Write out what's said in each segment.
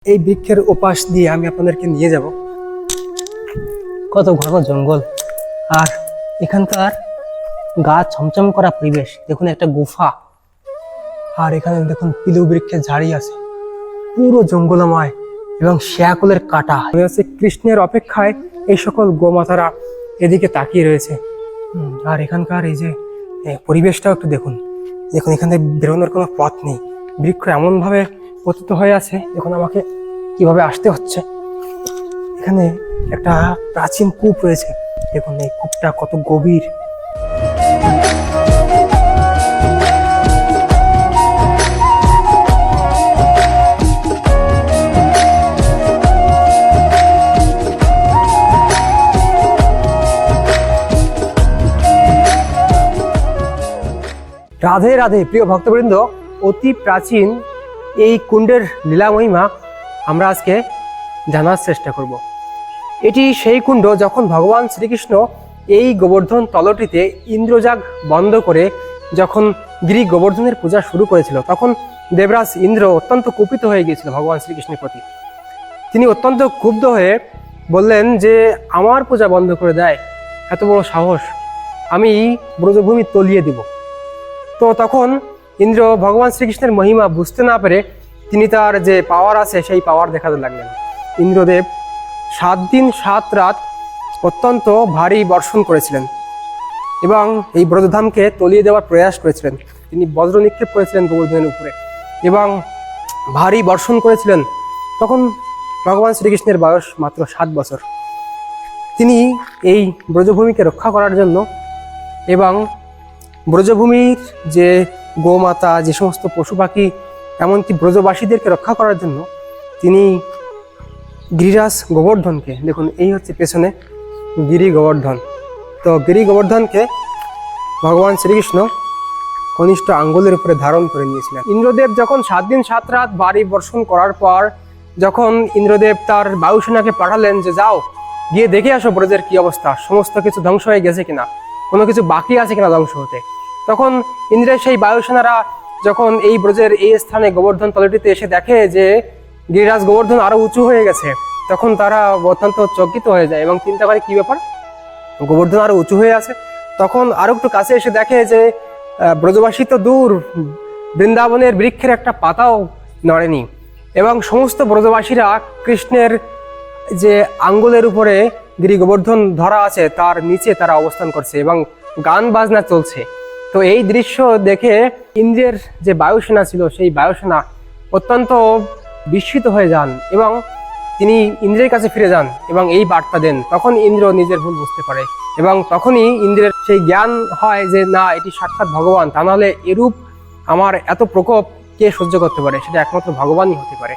এই বৃক্ষের ওপাশ দিয়ে আমি আপনাদেরকে নিয়ে যাব। কত ঘন জঙ্গল, আর এখানকার গাছ ছমছম করা পরিবেশ। দেখুন একটা গুফা, আর এখানে দেখুন পিলু বৃক্ষের ঝাড়ি আছে, পুরো জঙ্গলময় এবং শিয়াকুলের কাটা। মনে হচ্ছে কৃষ্ণের অপেক্ষায় এই সকল গোমাতারা এদিকে তাকিয়ে রয়েছে। আর এখানকার এই যে পরিবেশটাও একটু দেখুন। দেখুন এখানে বেরোনোর কোনো পথ নেই, বৃক্ষ এমন ভাবে পতিত হয়ে আছে। দেখুন আমাকে কিভাবে আসতে হচ্ছে। এখানে একটা প্রাচীন কূপ রয়েছে, দেখুন এই কূপটা কত গভীর। রাধে রাধে প্রিয় ভক্তবৃন্দ, অতি প্রাচীন এই কুণ্ডের লীলা মহিমা আমরা আজকে জানার চেষ্টা করব। এটি সেই কুণ্ড যখন ভগবান শ্রীকৃষ্ণ এই গোবর্ধন তলটিতে ইন্দ্রজাগ বন্ধ করে যখন গিরি গোবর্ধনের পূজা শুরু করেছিল, তখন দেবরাজ ইন্দ্র অত্যন্ত কুপিত হয়ে গিয়েছিল ভগবান শ্রীকৃষ্ণের প্রতি। তিনি অত্যন্ত ক্ষুব্ধ হয়ে বললেন যে আমার পূজা বন্ধ করে দেয়, এত বড় সাহস, আমি ব্রজভূমি তলিয়ে দিব। তো তখন ইন্দ্র ভগবান শ্রীকৃষ্ণের মহিমা বুঝতে না পেরে তিনি তার যে পাওয়ার আছে সেই পাওয়ার দেখাতে লাগলেন। ইন্দ্রদেব 7 দিন 7 রাত অত্যন্ত ভারী বর্ষণ করেছিলেন এবং এই ব্রজধামকে তলিয়ে দেওয়ার প্রয়াস করেছিলেন। তিনি বজ্র নিক্ষেপ করেছিলেন গোবর্ধনের উপরে এবং ভারী বর্ষণ করেছিলেন। তখন ভগবান শ্রীকৃষ্ণের বয়স মাত্র 7 বছর। তিনি এই ব্রজভূমিকে রক্ষা করার জন্য এবং ব্রজভূমির যে গোমাতা, যে সমস্ত পশু পাখি, এমনকি ব্রজবাসীদেরকে রক্ষা করার জন্য তিনি গিরিরাজ গোবর্ধনকে, দেখুন এই হচ্ছে পেছনে গিরি গোবর্ধন, তো গিরি গোবর্ধনকে ভগবান শ্রীকৃষ্ণ কনিষ্ঠ আঙ্গুলের উপরে ধারণ করে নিয়েছিলেন। ইন্দ্রদেব যখন 7 দিন 7 রাত ভারী বর্ষণ করার পর যখন ইন্দ্রদেব তার বায়ুসেনাকে পাঠালেন যে যাও গিয়ে দেখে আসো ব্রজের কি অবস্থা, সমস্ত কিছু ধ্বংস হয়ে গেছে কিনা, কোনো কিছু বাকি আছে কিনা ধ্বংস হতে। তখন ইন্দ্রের সেই বায়ুসেনারা যখন এই ব্রজের এই স্থানে গোবর্ধন তলটিতে এসে দেখে যে গিরিরাজ গোবর্ধন আরো উঁচু হয়ে গেছে, তখন তারা অত্যন্ত চকিত হয়ে যায় এবং চিন্তা করে কি ব্যাপার, গোবর্ধন আরো উঁচু হয়ে আছে। তখন আরো একটু কাছে এসে দেখে যে ব্রজবাসী তো দূর, বৃন্দাবনের বৃক্ষের একটা পাতাও নড়েনি এবং সমস্ত ব্রজবাসীরা কৃষ্ণের যে আঙ্গুলের উপরে গিরি গোবর্ধন ধরা আছে তার নিচে তারা অবস্থান করছে এবং গান বাজনা চলছে। তো এই দৃশ্য দেখে ইন্দ্রের যে বায়ুসেনা ছিল সেই বায়ুসেনা অত্যন্ত বিস্মিত হয়ে যান এবং তিনি ইন্দ্রের কাছে ফিরে যান এবং এই বার্তা দেন। তখন ইন্দ্র নিজের ভুল বুঝতে পারে এবং তখনই ইন্দ্রের সেই জ্ঞান হয় যে না, এটি সাক্ষাৎ ভগবান, তা নাহলে এরূপ আমার এত প্রকোপ কে সহ্য করতে পারে, সেটা একমাত্র ভগবানই হতে পারে।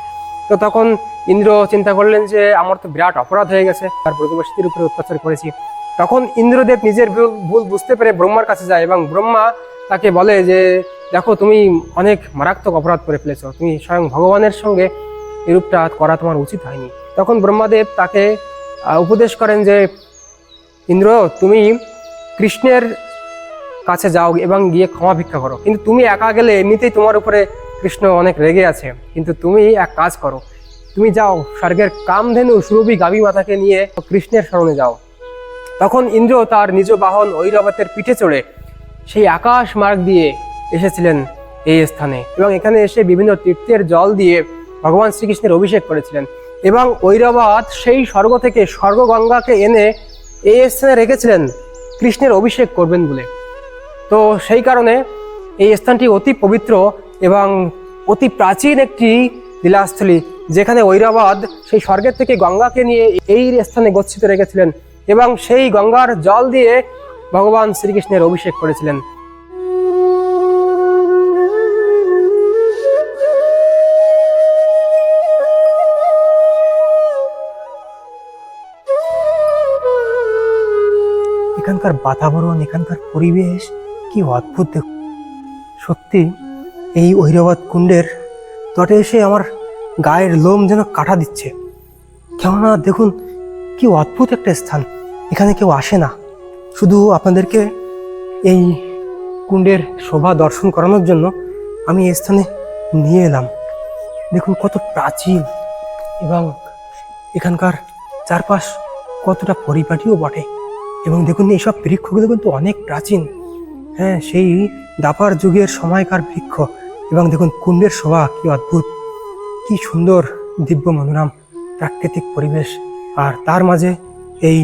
তো তখন ইন্দ্র চিন্তা করলেন যে আমার তো বিরাট অপরাধ হয়ে গেছে, আর ব্রজবাসীদের উপরে অত্যাচার করেছি। তখন ইন্দ্রদেব নিজের ভুল বুঝতে পেরে ব্রহ্মার কাছে যায় এবং ব্রহ্মা তাকে বলে যে দেখো, তুমি অনেক মারাত্মক অপরাধ করে ফেলেছো, তুমি স্বয়ং ভগবানের সঙ্গে এরূপটা করা তোমার উচিত হয়নি। তখন ব্রহ্মাদেব তাকে উপদেশ করেন যে ইন্দ্র, তুমি কৃষ্ণের কাছে যাও এবং গিয়ে ক্ষমা ভিক্ষা করো, কিন্তু তুমি একা গেলে এমনিতেই তোমার উপরে কৃষ্ণ অনেক রেগে আছে, কিন্তু তুমি এক কাজ করো, তুমি যাও স্বর্গের কামধেনু সুরভি গাভী মাতাকে নিয়ে কৃষ্ণের শরণে যাও। তখন ইন্দ্র তার নিজ বাহন ঐরাবতের পিঠে চড়ে সেই আকাশ মার্গ দিয়ে এসেছিলেন এই স্থানে এবং এখানে এসে বিভিন্ন তীর্থের জল দিয়ে ভগবান শ্রীকৃষ্ণের অভিষেক করেছিলেন এবং ঐরাবত সেই স্বর্গ থেকে স্বর্গ গঙ্গাকে এনে এই স্থানে রেখেছিলেন কৃষ্ণের অভিষেক করবেন বলে। তো সেই কারণে এই স্থানটি অতি পবিত্র এবং অতি প্রাচীন একটি লীলাস্থলী, যেখানে ঐরাবত সেই স্বর্গের থেকে গঙ্গাকে নিয়ে এই স্থানে গচ্ছিত রেখেছিলেন এবং সেই গঙ্গার জল দিয়ে ভগবান শ্রীকৃষ্ণের অভিষেক করেছিলেন। এখানকার বাতাবরণ, এখানকার পরিবেশ কি অদ্ভুত! দেখুন, সত্যি এই ঐরাবত কুণ্ডের তটে এসে আমার গায়ের লোম যেন কাটা দিচ্ছে। কেননা দেখুন কি অদ্ভুত একটা স্থান, এখানে কেউ আসে না, শুধু আপনাদেরকে এই কুণ্ডের শোভা দর্শন করানোর জন্য আমি এই স্থানে নিয়ে এলাম। দেখুন কত প্রাচীন, এবং এখানকার চারপাশ কতটা পরিপাটিও বটে। এবং দেখুন এইসব বৃক্ষগুলো কিন্তু অনেক প্রাচীন, হ্যাঁ, সেই দাপার যুগের সময়কার বৃক্ষ। এবং দেখুন কুণ্ডের শোভা কি অদ্ভুত, কি সুন্দর দিব্য মনোরম প্রাকৃতিক পরিবেশ, আর তার মাঝে এই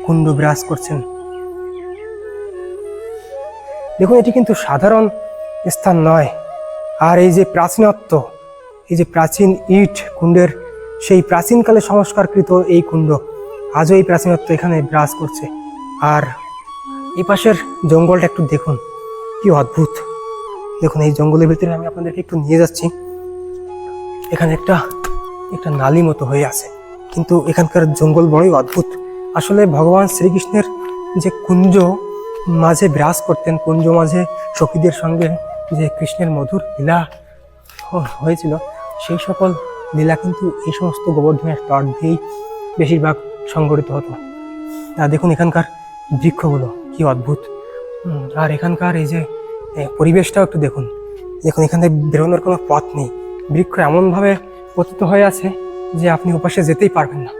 কুণ্ড বিরাজ করছেন। দেখুন এটি কিন্তু সাধারণ স্থান নয়। আর এই যে প্রাচীনত্ব, এই যে প্রাচীন ইট কুণ্ডের, সেই প্রাচীনকালে সংস্কারকৃত এই কুণ্ড আজও এই প্রাচীনত্ব এখানে বিরাজ করছে। আর এই পাশের জঙ্গলটা একটু দেখুন, কি অদ্ভুত। দেখুন এই জঙ্গলের ভিতরে আমি আপনাদেরকে একটু নিয়ে যাচ্ছি। এখানে একটা নালী মতো হয়ে আছে, কিন্তু এখানকার জঙ্গল বড়ই অদ্ভুত। আসলে ভগবান শ্রীকৃষ্ণের যে কুঞ্জ মাঝে বিরাজ করতেন, কুঞ্জ মাঝে সখীদের সঙ্গে যে কৃষ্ণের মধুর লীলা হয়েছিল, সেই সকল লীলা কিন্তু এই সমস্ত গোবর্ধনের তট দিয়েই বেশিরভাগ সংগঠিত হতো। আর দেখুন এখানকার বৃক্ষগুলো কি অদ্ভুত। আর এখানকার এই যে পরিবেশটাও একটু দেখুন। দেখুন এখানে বেরোনোর কোনো পথ নেই, বৃক্ষ এমনভাবে পতিত হয়ে আছে যে আপনি ওপাশে যেতেই পারবেন না।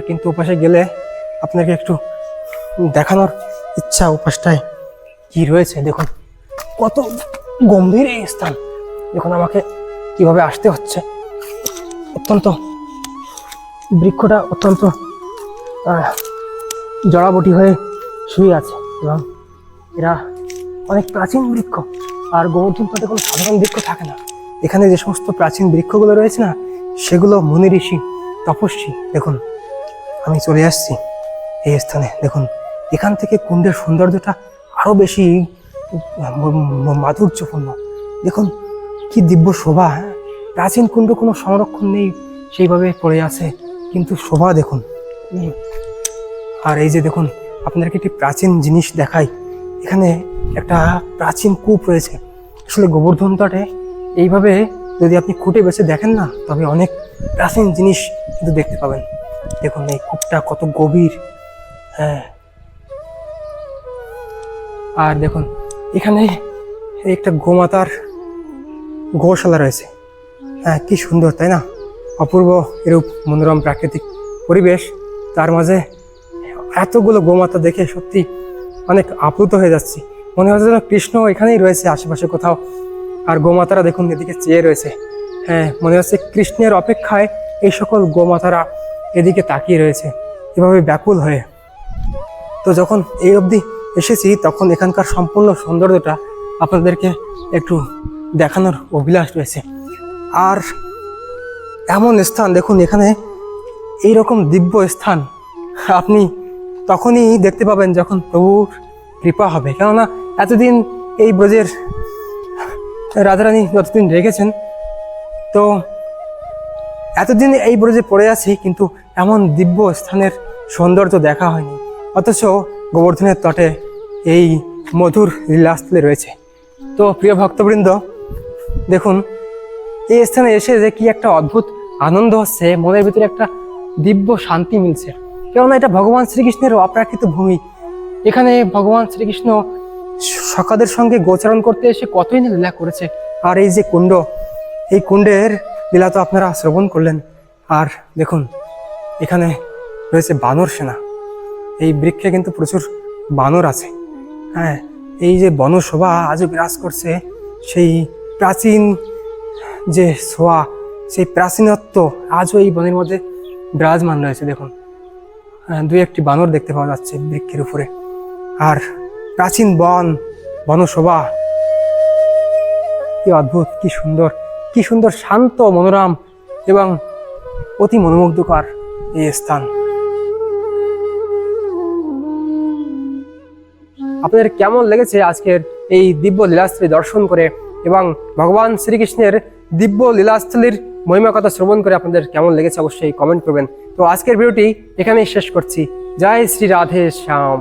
কিন্তু ওপাশে গেলে আপনাকে একটু দেখানোর ইচ্ছা ওপাশটায় কি রয়েছে। দেখুন কত গম্ভীর এই স্থান। দেখুন আমাকে কিভাবে আসতে হচ্ছে, অত্যন্ত বৃক্ষটা অত্যন্ত জড়াবটি হয়ে শুয়ে আছে, এবং এরা অনেক প্রাচীন বৃক্ষ। আর গোবর্ধন তটে কোনো সাধারণ বৃক্ষ থাকে না। এখানে যে সমস্ত প্রাচীন বৃক্ষগুলো রয়েছে না, সেগুলো মুনি ঋষি, তপস্বী। দেখুন আমি চলে আসছি এই স্থানে। দেখুন এখান থেকে কুণ্ডের সৌন্দর্যটা আরো বেশি মাধুর্যপূর্ণ। দেখুন কি দিব্য শোভা। হ্যাঁ, প্রাচীন কুণ্ড কোনো সংরক্ষণ নেই, সেইভাবে পড়ে আছে, কিন্তু শোভা দেখুন। আর এই যে দেখুন আপনাদেরকে একটি প্রাচীন জিনিস দেখাই। এখানে একটা প্রাচীন কূপ রয়েছে। আসলে গোবর্ধন তটে এইভাবে যদি আপনি খুঁটে বেছে দেখেন না, তবে অনেক প্রাচীন জিনিস কিন্তু দেখতে পাবেন। দেখুন এই কূপটা কত গভীর। হ্যাঁ, আর দেখুন এখানে একটা গোমাতার গোশালা রয়েছে। হ্যাঁ, কি সুন্দর তাই না? অপূর্ব এরূপ মনোরম প্রাকৃতিক পরিবেশ, তার মাঝে এতগুলো গোমাতা দেখে সত্যি অনেক আপ্লুত হয়ে যাচ্ছি। মনে হচ্ছে যেন কৃষ্ণ এখানেই রয়েছে আশেপাশে কোথাও। আর গোমাতারা দেখুন এদিকে চেয়ে রয়েছে। হ্যাঁ, মনে হচ্ছে কৃষ্ণের অপেক্ষায় এই সকল গোমাতারা এদিকে তাকিয়ে রয়েছে এভাবে ব্যাকুল হয়ে। তো যখন এই অবধি এসেছি, তখন এখানকার সম্পূর্ণ সৌন্দর্যটা আপনাদেরকে একটু দেখানোর অভিলাষ রয়েছে। আর এমন স্থান দেখুন, এখানে এইরকম দিব্য স্থান আপনি তখনই দেখতে পাবেন যখন প্রভুর কৃপা হবে। কেননা এতদিন এই ব্রজের রাধারানী যতদিন রেখেছেন, তো এতদিন এই ব্রজে পড়ে আছি, কিন্তু এমন দিব্য স্থানের সৌন্দর্য দেখা হয়নি। অথচ গোবর্ধনের তটে এই মধুর লীলাস্থলে রয়েছে। তো প্রিয় ভক্তবৃন্দ, দেখুন এই স্থানে এসে যে কি একটা অদ্ভুত আনন্দ হচ্ছে, মনের ভিতরে একটা দিব্য শান্তি মিলছে। কেননা এটা ভগবান শ্রীকৃষ্ণের অপ্রাকৃত ভূমি। এখানে ভগবান শ্রীকৃষ্ণ সখাদের সঙ্গে গোচারণ করতে এসে কতই না লীলা করেছে। আর এই যে কুণ্ড, এই কুণ্ডের লীলা তো আপনারা শ্রবণ করলেন। আর দেখুন এখানে রয়েছে বানর সেনা। এই বৃক্ষে কিন্তু প্রচুর বানর আছে। হ্যাঁ, এই যে বনশোভা আজও বিরাজ করছে, সেই প্রাচীন যে ছোঁয়া, সেই প্রাচীনত্ব আজও এই বনের মধ্যে বিরাজমান রয়েছে। দেখুন দুই একটি বানর দেখতে পাওয়া যাচ্ছে বৃক্ষের উপরে। আর প্রাচীন বনশোভা কি অদ্ভুত, কি সুন্দর, কি সুন্দর শান্ত মনোরম এবং অতি মনোমুগ্ধকর এই স্থান। আপনাদের কেমন লেগেছে আজকের এই দিব্য লীলাস্থলী দর্শন করে এবং ভগবান শ্রীকৃষ্ণের দিব্য লীলাস্থলীর মহিমা কথা শ্রবণ করে আপনাদের কেমন লেগেছে অবশ্যই কমেন্ট করবেন। তো আজকের ভিডিওটি এখানেই শেষ করছি। জয় শ্রী রাধে শ্যাম।